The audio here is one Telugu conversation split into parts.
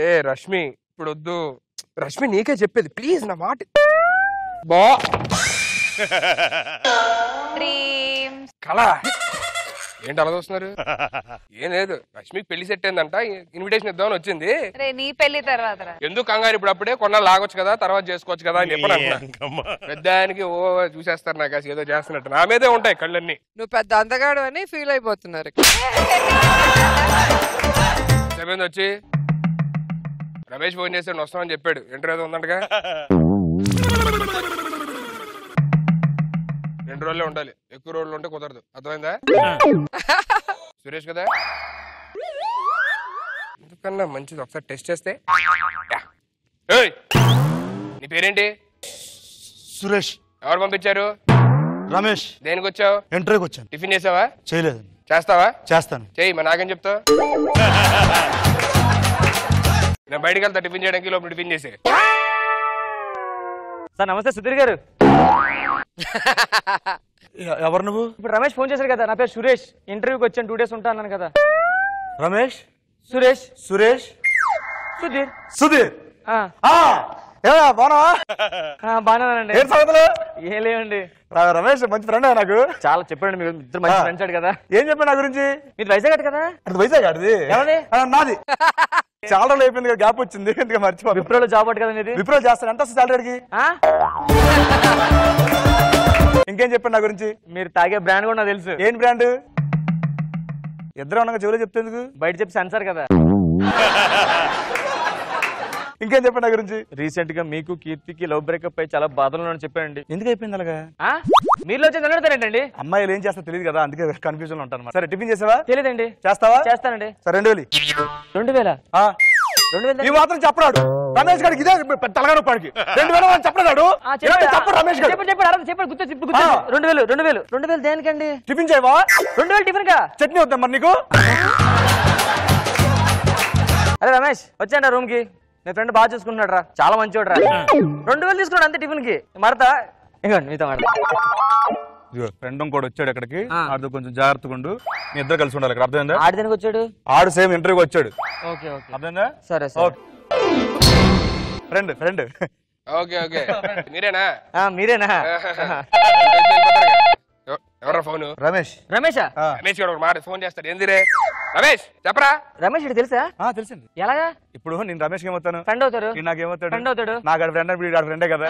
ఏ రష్మి ఇప్పుడు వద్దు, రష్మి నీకే చెప్పేది ప్లీజ్ నా మాట బా. కళ ఏంటి అలా చూస్తున్నారు? ఏం లేదు, రష్మికి పెళ్లి సెట్ అయిందంట, ఇన్విటేషన్ ఇద్దామని వచ్చింది. నీ పెళ్లి తర్వాత ఎందుకు కంగారు, ఇప్పుడు అప్పుడే కొన్నాళ్ళు లాగొచ్చు కదా, తర్వాత చేసుకోవచ్చు కదా అని చెప్పని అంటున్నా. పెద్దానికి ఓ చూసేస్తారు నాకు అసలు ఏదో చేస్తున్నట్టు, నా మీదే ఉంటాయి కళ్ళన్నీ. నువ్వు పెద్ద అందగాడు అని ఫీల్ అయిపోతున్నారు. చెప్పింది వచ్చి రమేష్ ఫోన్ చేసి వస్తామని చెప్పాడు, ఇంటర్వ్యూ ఏదో ఉందంటగా. 2 రోజులే ఉండాలి, ఎక్కువ రోజులు ఉంటే కుదరదు, అర్థమైందా? సురేష్ కదా, ఎందుకన్నా మంచిది ఒకసారి టెస్ట్ చేస్తే. నీ పేరేంటి? సురేష్. ఎవరు పంపించారు? రమేష్. దేనికి వచ్చావు? ఇంటర్వ్యూకి వచ్చాను. టిఫిన్ చేసావా? చేయలేదు. చేస్తావా? చేస్తాను. చెయ్యి, మరి నాకేం చెప్తావు? నేను బయటకు వెళ్తా టిఫిన్ చేయడానికి, లోపల టిఫిన్ చేసే. సార్ నమస్తే సుధీర్ గారు. ఎవరు నువ్వు? ఇప్పుడు రమేష్ ఫోన్ చేశారు కదా, నా పేరు సురేష్, ఇంటర్వ్యూకి వచ్చాను, 2 days ఉంటా అన్నాను కదా. రమేష్. సురేష్. సురేష్. సుధీర్. సుధీర్. బాగానేనండి. ఏం సంగతులు? ఏం లేవండి. రమేష్ మంచి ఫ్రెండ్ నాకు. చాలా చెప్పండి, మీరు ఇద్దరు మంచి ఫ్రెండ్స్ అడు కదా. ఏం చెప్పాడు నా గురించి? మీరు వైజాగ్ కదా? అది వైజాగ్ ఆడిది. ఎవరిది? నాది. చాలా రోజులు అయిపోయింది కదా, గ్యాప్ వచ్చింది, ఎందుకు మర్చిపో. విప్రోలో జాబ్ అటు కదా మీది? విప్రో చేస్తాను. ఎంత వస్తుంది సాలరీకి? ఇంకేం చెప్పండి నా గురించి? మీరు తాగే బ్రాండ్ కూడా నాకు తెలుసు. ఏం బ్రాండ్? ఇద్దరు ఉండగా చెవులో చెప్తేందుకు? బయట చెప్పి సెన్సార్ కదా. ఇంకేం చెప్పండి నా గురించి? రీసెంట్ గా మీకు కీర్తికి లవ్ బ్రేకప్ అయి చాలా బాధలు అని చెప్పానండి. ఎందుకు అయిపోయింది అలాగా? మీలో వచ్చి నిలబడతారేంటండి? అమ్మాయిలు ఏం చేస్తా తెలియదు కదా, అందుకే కన్ఫ్యూజన్ లో ఉంటాను. సరే టిఫిన్ చేసావా? తెలియదండి. చేస్తావా? చేస్తానండి. సరే 2000. 2000? 2000 ఈ మాత్రం చెప్పరాడు రమేష్ గారికి. ఇదే తలగాడు పాడికి 2000 చెప్పరాడు. చెప్పు రమేష్ గారు. చెప్పండి గుర్తు 2000. 2000 దేనికండి? టిఫిన్ చేయవా? 2000 టిఫిన్ కా? చట్నీ వద్దాం మరి నీకు. అరే రమేష్ వచ్చాడు రూమ్ కి, నీ ఫ్రెండ్ బాగా చూసుకుంటున్నాడు రా, చాలా మంచివాడు రా. 2000 తీసుకున్నాడు అంతే టిఫిన్ కి. మరతా ఇవ్వండి మీతో మాట. ఫ్రెండ్ కూడా వచ్చాడు ఇక్కడికి, ఆడితో కొంచెం జాగ్రత్తగా ఉండు. మీ ఇద్దరు కలిసి ఉండాలి ఇక్కడ, అర్థమైందా? ఆడి దేనికి వచ్చాడు? ఆడు సేమ్ ఇంటర్వ్యూకి వచ్చాడు. ఓకే ఓకే అర్థమైందా? సరే సరే. ఫ్రెండ్. ఓకే ఓకే, మీరేనా? మీరేనా? ఎవరా ఫోను? రమేష్. రమేషా? రమేష్ గారు మాట ఫోన్ చేస్తాడు. ఏందిరే రమేష్ చెప్పరా? రమేష్ ఇటు తెలుసా? తెలిసింది. ఎలాగా? ఇప్పుడు నేను రమేష్ ఏమవుతాను? ఫ్రెండ్ అవుతాడు. నాకేమవుతాడు? ఫ్రెండ్ అవుతాడు. నాకు ఫ్రెండ్ అంటే ఫ్రెండే కదా.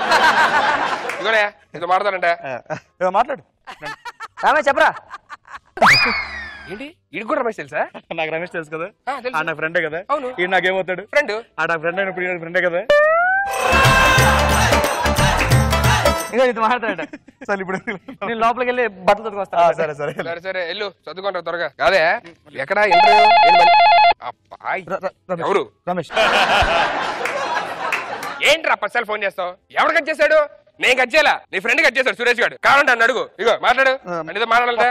ఇదిగోనే ఇది మాట్లాడంట. మాట్లాడు. రమేష్ చెప్పరా? ఏంటి ఇది కూడా రమేష్ తెలుసా? నాకు రమేష్ తెలుసు కదా, తెలుసు. నా ఫ్రెండే కదా. అవును. ఈ నాకేమవుతాడు? ఫ్రెండ్. నా ఫ్రెండ్ అయినప్పుడు ఫ్రెండే కదా. ఇంకా ఇది మాట్లాడతాడు. సరే ఇప్పుడు నేను లోపలికి వెళ్ళి బట్టలు తొడుకొస్తా. సరే సరే సరే సరే వెళ్ళు చదువుకుంటా త్వరగా. కాదే ఎక్కడ ఇంటర్వ్యూ? ఎవరు? రమేష్. ఏంట్రా పర్సనల్ ఫోన్ చేస్తావు? ఎవరు కట్ చేశాడు? నేను కట్ చేయాలా? నీ ఫ్రెండ్ కట్ చేశాడు సురేష్ గారు. కావాలంటే అన్న అడుగు. ఇగో మాట్లాడు. అంటే మాట్లాడతా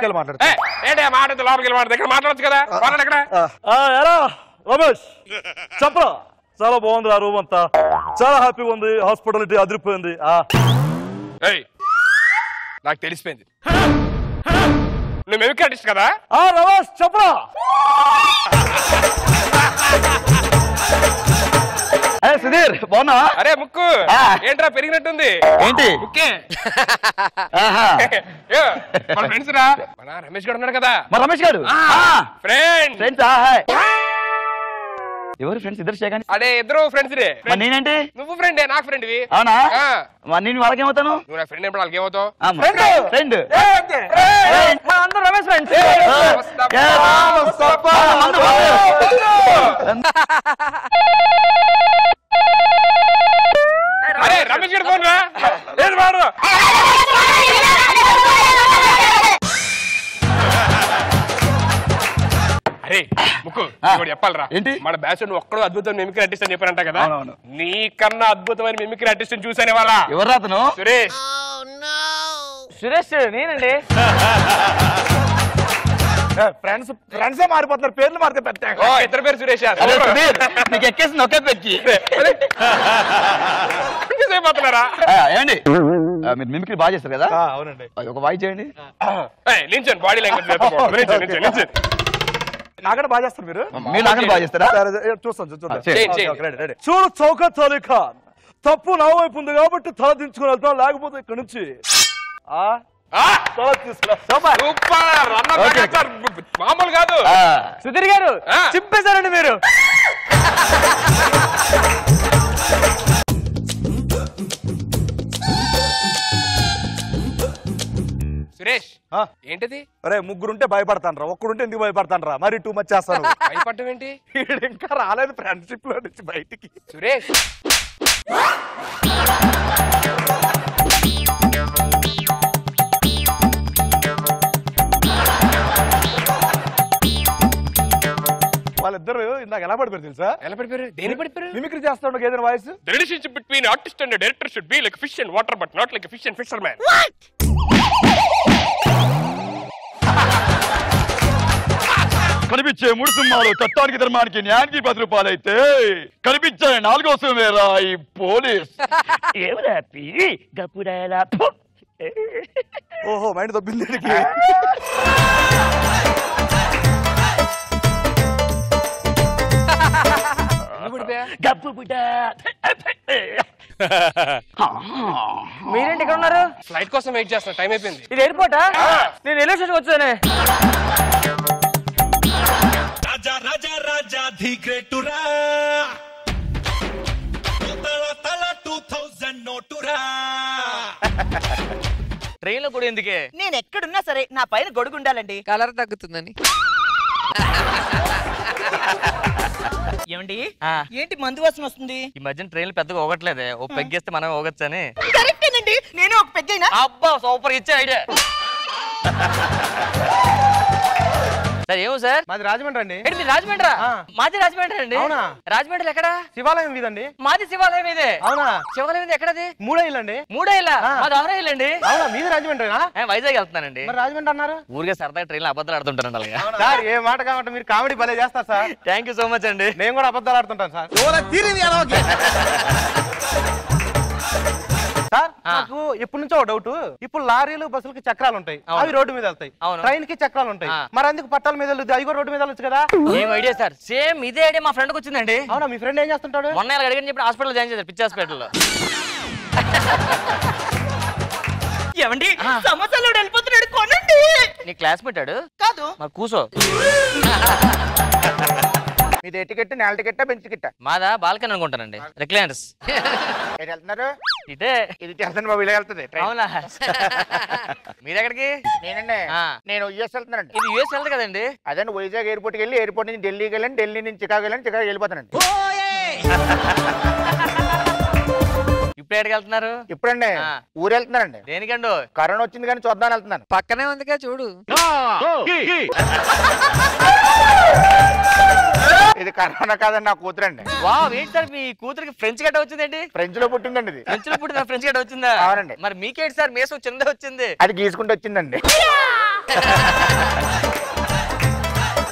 ఏంటి మాట్లాడుతూ లోపలికి వెళ్ళి మాట్లాడు. ఇక్కడ మాట్లాడచ్చు కదా, మాట్లాడు ఎక్కడ. రమేష్ చెప్పరా? చాలా బాగుంది ఆ రూమ్ అంతా, చాలా హ్యాపీగా ఉంది, హాస్పిటాలిటీ అదిరిపోయింది. నాకు తెలిసిపోయింది నువ్వు మెమిక్ ఆర్టిస్ట్ కదా. రమేష్ చెప్పరా? సుధీర్ బాగున్నా? అరే ముక్కు ఏంట్రా పెరిగినట్టుంది? ఏంటి ముక్కే? మన ఫ్రెండ్స్ రా. మన రమేష్ గారు ఉన్నాడు కదా. మా రమేష్ గారు ఫ్రెండ్. ఫ్రెండ్స్? ఎవరు ఫ్రెండ్స్? ఇద్దరు చేయగానే. అదే ఇద్దరు ఫ్రెండ్స్ రే. నేనంటే నువ్వు ఫ్రెండే, నాకు ఫ్రెండ్వి. అవునా? నేను వాళ్ళకి ఏమవుతాను? నువ్వు నా ఫ్రెండ్ ఎప్పుడు వాళ్ళకి ఏమవుతావు? ఫ్రెండ్. అందరూ రమేష్ ఫ్రెండ్స్. అరే రమేష్ గారు ఫోన్ రా. ఏది మాడు? అరే ముక్కు చెప్పాలరా. ఏంటి? మన బ్యాచ్ నువ్వు ఒక్కడో అద్భుతమైన మిమిక్రీ ఆర్టిస్ట్ అని చెప్పారంట కదా. నీకన్నా అద్భుతమైన మిమిక్రీ ఆర్టిస్ట్ చూసానే వాళ్ళ. ఎవరు అతను? సురేష్. సురేష్ నేనండి. ఫ్రెండ్స్ ఫ్రెండ్సే మారిపోతున్నారు, పేర్లు మారితే పెద్ద. ఇద్దరు పేరు సురేష్. నీకు ఎక్కేసింది ఒకే పెచ్చి. అయిపోతున్నారా? ఏమండి మీరు మిమిక్రీ బాగా చేస్తారు కదా? అవునండి. ఒక వాయిస్ చేయండి. నించండి, బాడీ లాంగ్వేజ్. నాగడ బాగా చేస్తారు మీరు నాగడ బాగా చేస్తారా? చూస్తాం చూడు చౌకత్ అలీ ఖాన్ తప్పు నా వైపు ఉంది కాబట్టి తల దించుకుని వెళ్తాం, లేకపోతే ఇక్కడ నుంచి మామూలు కాదు. సుధీర్ గారు చింపేశారండి మీరు. సురేష్ ఏంటిది? అరే ముగ్గురుంటే భయపడతానరా, ఒక్కడుంటే ఎందుకు భయపడతానరా? మరి టూ మచ్ చేస్తాను. భయపడటం ఏంటి? ఇంకా రాలేదు ఫ్రెండ్షిప్ లో నుంచి బయటికి. సురేష్ వాళ్ళిద్దరు ఇందాక ఎలా పడిపోయారు తెలుసా? ఎలా పడిపోయారు? దేని పడిపోయారు? మిమిక్రీ చేస్తాడు ఏదైనా voice. The relationship between artist and a director should be like fish and water, but not like a fish and fisherman. కనిపించే 3 సింహాలు చట్టానికి ధర్మానికి న్యాయానికి 10 రూపాయలు అయితే కనిపించే 4వ సింహేరా ఈ పోలీస్. ఓహో మైండ్ దొబ్బింది. మీరేంటి ఇక్కడ ఉన్నారు? ఫ్లైట్ కోసం వెయిట్ చేస్తున్నా, టైం అయిపోయింది. ఇది ఎయిర్పోర్టా? నేను రైల్వే స్టేషన్ వచ్చానే. రాజా రాజా రాజా ది గ్రేటురా తల తల 2000 నోటురా. ట్రైన్ లో కూడా ఎందుకే? నేను ఎక్కడున్నా సరే నా పైన గొడుగు ఉండాలండి. కలర్ తగ్గుతుందని. ఏమండి ఏంటి మందు వాసన వస్తుంది? ఈ మధ్యన ట్రైన్లు పెద్దగా పోగట్లేదే, ఓ పెగ్గేస్తే మనం పోగొచ్చని. కరెక్టేనండి, నేను ఒక పెగ్గైనా. అబ్బా సూపర్ ఇచ్చే ఐడియా. సార్ ఏమో సార్? మాది రాజమండ్రి అండి. మీరు రాజమండ్రి? మాది రాజమండ్రి అండి. అవునా? రాజమండ్రి ఎక్కడ? శివాలయం ఇదండి. మాది శివాలయం ఇదే. అవునా? శివాలయం ఇది ఎక్కడది? 3 ఇల్లండి. 3 ఇల్లా? మాది 6 ఇల్లండి. అవునా? మీది రాజమండ్రినా? వైజాగ్ వెళ్తున్నానండి. మరి రాజమండ్రి అన్నారు? ఊరికే సరదాగా ట్రైన్ అబద్ధాలు ఆడుతుంటాను అలాగా. సార్ ఏ మాట కావంటే మీరు కామెడీ భలే చేస్తారు sir. Thank you so much అండి. నేను కూడా అబద్ధాలు ఆడుతుంటాను సార్. సార్ నాకు ఇప్పటి నుంచో ఒక డౌట్. ఇప్పుడు లారీలు బస్సులకి చక్రాలు ఉంటాయి, అవి రోడ్డు మీద వెళ్తాయి. ట్రైన్ కి చక్రాలు ఉంటాయి, మరి అందుకు పట్టాల మీద అవి కూడా రోడ్డు మీద వెళ్ళొచ్చు కదా? ఏం ఐడియా సార్? సేమ్ ఇదే ఐడియా మా ఫ్రెండ్కి వచ్చిందండి. అవునా? మీ ఫ్రెండ్ ఏం చేస్తుంటాడు? మొన్న అడిగని చెప్పి హాస్పిటల్ జాయిన్ చేశారు, పిచ్చి హాస్పిటల్లో. ఏమండి సమోసాలో వెళ్ళిపోతున్నాడు, కొనండి. నీ క్లాస్మేట్ ఆడు కాదు? మరి కూసో. ఇది ఏ టికెట్? నేల టికెట్టా బెంచ్ టికెట్టా? మాదా బాల్కనీ అనుకుంటానండి, రిక్లైనర్స్. వెళ్తున్నారు? ఇదే ఇది వెళ్తాను బాబు, ఇలా వెళ్తుంది. అవునా? మీరెక్కడికి? నేనండి నేను యుఎస్ వెళ్తున్నానండి. ఇది యుఎస్ వెళ్తా కదండి? అదే వైజాగ్ ఎయిర్పోర్ట్కి వెళ్ళి ఎయిర్పోర్ట్ నుంచి ఢిల్లీకి వెళ్ళండి, ఢిల్లీ నుంచి చికాగో వెళ్ళండి, చికాగో వెళ్ళిపోతానండి. ఇప్పుడు ఎక్కడికి వెళ్తున్నారు? ఇప్పుడండి ఊరు వెళ్తున్నానండి. దేనికండు? కరోనా వచ్చింది కానీ చూద్దాం వెళ్తున్నాను. పక్కనే ఉందిగా చూడు. ఇది కరోనా కాదండి, నా కూతురండి. వావ్, ఏంటి సార్ మీ కూతురికి ఫ్రెంచ్ గడ్డ వచ్చిందండి? ఫ్రెంచ్ లో పుట్టిందండి ఇది. ఫ్రెంచ్ లో పుట్టిన ఫ్రెంచ్ గడ్డ వచ్చిందా? అవునండి. మరి మీకేంటి సార్ మేసం చిన్నదే వచ్చింది? అది గీసుకుంటూ వచ్చిందండి.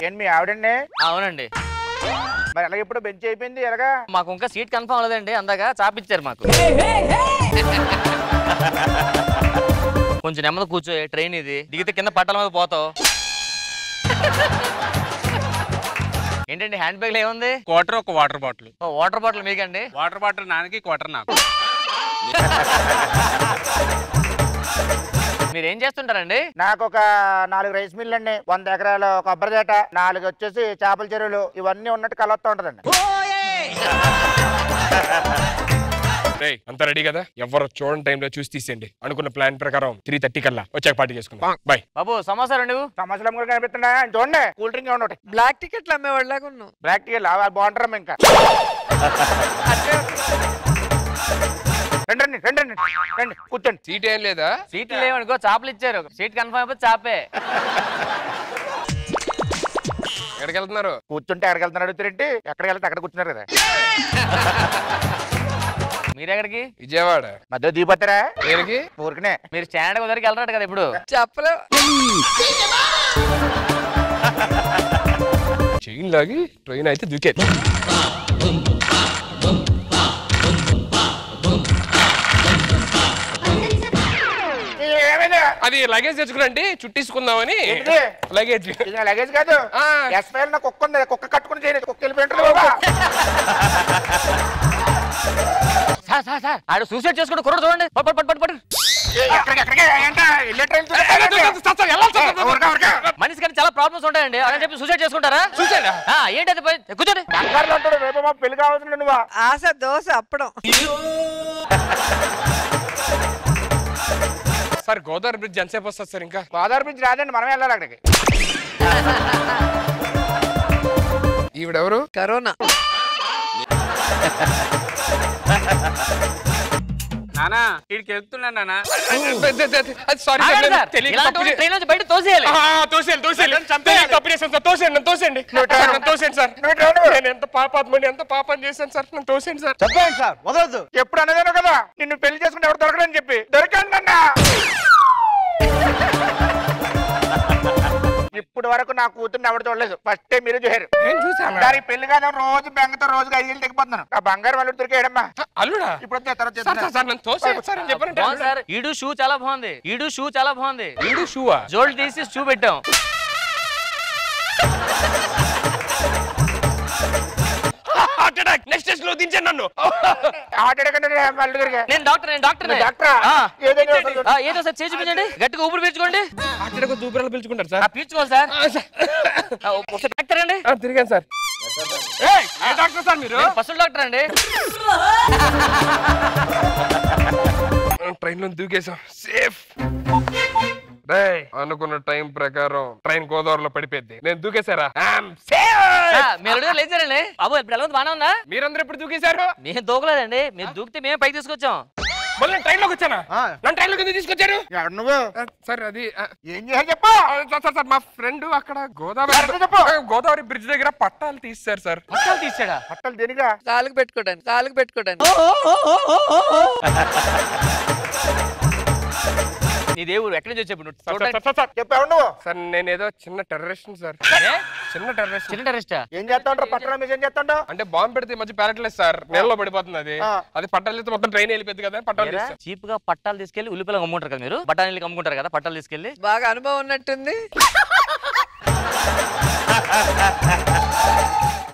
ఏంటి మీ ఆవిడండి? అవునండి. మరి అలాగే ఇప్పుడు బెంచ్ అయిపోయింది ఎలాగా? మాకు ఇంకా సీట్ కన్ఫర్మ్ అవ్వలేదండి, అందాక చాపిచ్చారు మాకు. కొంచెం నెమ్మది కూర్చో, ట్రైన్ ఇది దిగితే కింద పట్టాల మీద పోతావు. ఏంటండి హ్యాండ్ బ్యాగ్ లో ఏముంది? క్వార్టర్ ఒక వాటర్ బాటిల్. వాటర్ బాటిల్ మీకండి? వాటర్ బాటిల్ నాన్నకి, క్వార్టర్ నాకు. మీరు ఏం చేస్తుంటారండి? నాకు ఒక 4 రైస్ మిల్ అండి, 100 ఎకరాల కొబ్బరి తోట, 4 వచ్చేసి చేపల చెరువులు, ఇవన్నీ ఉన్నట్టు కలొస్తా ఉంటదండి. అంతా రెడీ కదా? ఎవరు చూడండి టైంలో చూసి తీసేయండి. అనుకున్న ప్లాన్ ప్రకారం 3:30 కల్లా వచ్చాక పార్టీ చేసుకుందాం. బాయ్ బాబు. సమోసా రండి. సమస్యలు కూడా కనిపిస్తుందా? చూడండి కూల్ డ్రింక్ ఏమన్నా. బ్లాక్ టికెట్లు అమ్మేవాళ్ళగా ఉన్నావు. బ్లాక్ టికెట్ బాగుంటారమ్మా. ఇంకా రండి రండి రండి రండి కూర్చోండి. సీట్ ఏం లేదా? సీట్లు లేవనుకో, చాపలు ఇచ్చారు. సీట్ కన్ఫర్మ్ అయిపోతే చాపే. ఎక్కడికి వెళ్తున్నారు? కూర్చుంటే ఎక్కడికి వెళ్తున్నారు అడుగుతారేంటి? ఎక్కడికి వెళ్తే అక్కడ కూర్చున్నారు కదా. మీరెక్కడికి? విజయవాడ. మధ్య దిగిపోతారా? దేనికి? ఊరికనే. మీరు స్టాండ్ కుదరికి వెళ్తారు కదా ఇప్పుడు? చెప్పలేవు. చైన్ లాగి ట్రైన్ అయితే దూకేది. అది లగేజ్ తెచ్చుకురండి చుట్టించుకుందామని. లగేజ్ లగేజ్ కాదు, ఎస్పైల్ నా కుక్క ఉంది, కుక్క కట్టుకుని చేయలేదు, కుక్క వెళ్ళిపోయింటారు. సార్ ఆడు సూసైడ్ చేసుకుంటే కుర్ర చూడండి. మనిషి కానీ చాలా ప్రాబ్లమ్స్ ఉంటాయండి, అని చెప్పి సూసైడ్ చేసుకుంటారా? సూసైడ్ ఏంటి అది? కూర్చోండి. రేపు మా పెళ్లి కావాల్సింది నువ్వు. ఆశ దోశ అప్పడం. సార్ గోదావరి బ్రిడ్జ్ ఎంతసేపు వస్తుంది సార్? ఇంకా గోదావరి బ్రిడ్జ్ రాదండి, మనమే వెళ్ళాలి అక్కడికి. ఈవిడెవరు? కరోనా. నానా ఇక్కడికి వెళ్తున్నా నానా. సారీ బయట తోసేయాలి. నేను ఎంత పాపాత్మని, ఎంత పాపం చేశాను సార్. నన్ను తోసేయండి సార్. చెప్పండి సార్, వదలదు. ఎప్పుడు అనేదాను కదా నిన్ను పెళ్లి చేసుకుంటే ఎవరు దొరకడని చెప్పి. దొరికండి అన్న. ఇప్పుడు వరకు నా కూతుర్ని ఎవరు చూడలేదు, ఫస్ట్ టైం మీరు చూసారు. దానికి పెళ్లి కాదు, రోజు బెంగతో రోజుగా 5 ఏళ్ళు తెగిపోతున్నాను. ఆ బంగారు వాళ్ళు దొరికేయడమ్మా. అల్లుడా ఇప్పుడు ఈడు షూ చాలా బాగుంది. ఈడు షూ చాలా బాగుంది. ఈడు షూవా? జోల్ తీసి షూ పెట్టాం. నెక్స్ట్ స్టేజ్ లో దించాను నన్ను. నేను డాక్టర్. ఏదో సార్ చేసి చూపించండి. గట్టిగా ఊపిరి పీల్చుకోండి. అక్కడ దూపరాలు పిలుచుకుంటారు సార్. పీల్చుకోండి సార్. ఒకసారి డాక్టర్ అండి. తిరిగాను సార్. డాక్టర్ సార్ మీరు? ఫస్ట్ డాక్టర్ అండి. ట్రైన్ లో దూకేసాం, సేఫ్. అనుకున్న టైం ప్రకారం ట్రైన్ గోదావరిలో పడిపోద్ది. నేను దూకేశారా? మీరు లేచారండి. బాబు ఇప్పుడు ఎలా ఉంది? బాగానే ఉందా? మీరందరూ ఎప్పుడు దూకేశారు? మేము దూకలేదండి, మీరు దూకితే మేమే పైకి తీసుకొచ్చాం. మళ్ళీ ట్రైన్ లోకి వచ్చానా? నన్ను ట్రైన్ లోకి తీసుకొచ్చారు నువ్వు. సార్ అది ఏం చేయాలి చెప్పు. సార్ మా ఫ్రెండ్ అక్కడ గోదావరి బ్రిడ్జ్ దగ్గర పట్టాలు తీస్తారు సార్. పట్టాలు తీసాడా? పట్టాలు దేనిగా? కాలుకు పెట్టుకోవడానికి. నీ దేవుడు ఎక్కడి నుంచి చెప్పు. చెప్పావు నువ్వు. సార్ నేనేదో చిన్న టెర్రరిస్ట్ సార్. చిన్న టెర్రరిస్ట్. ఏం చేస్తా ఉంటారు పట్టణం మీద? ఏం చేస్తా ఉంటావు? అంటే బాంబు పెడితే మధ్య ప్యారెట్లేదు సార్, నెలలో పడిపోతుంది. అది పట్టాలు మొత్తం ట్రైన్ వెళ్ళిపోద్ది కదా. పట్టాలు చీప్ గా పట్టాలు తీసుకెళ్లి ఉల్లిపాయలు అమ్ముకుంటారు కదా మీరు. బఠానీలు అమ్ముకుంటారు కదా పట్టాలు తీసుకెళ్లి. బాగా అనుభవం ఉన్నట్టుంది.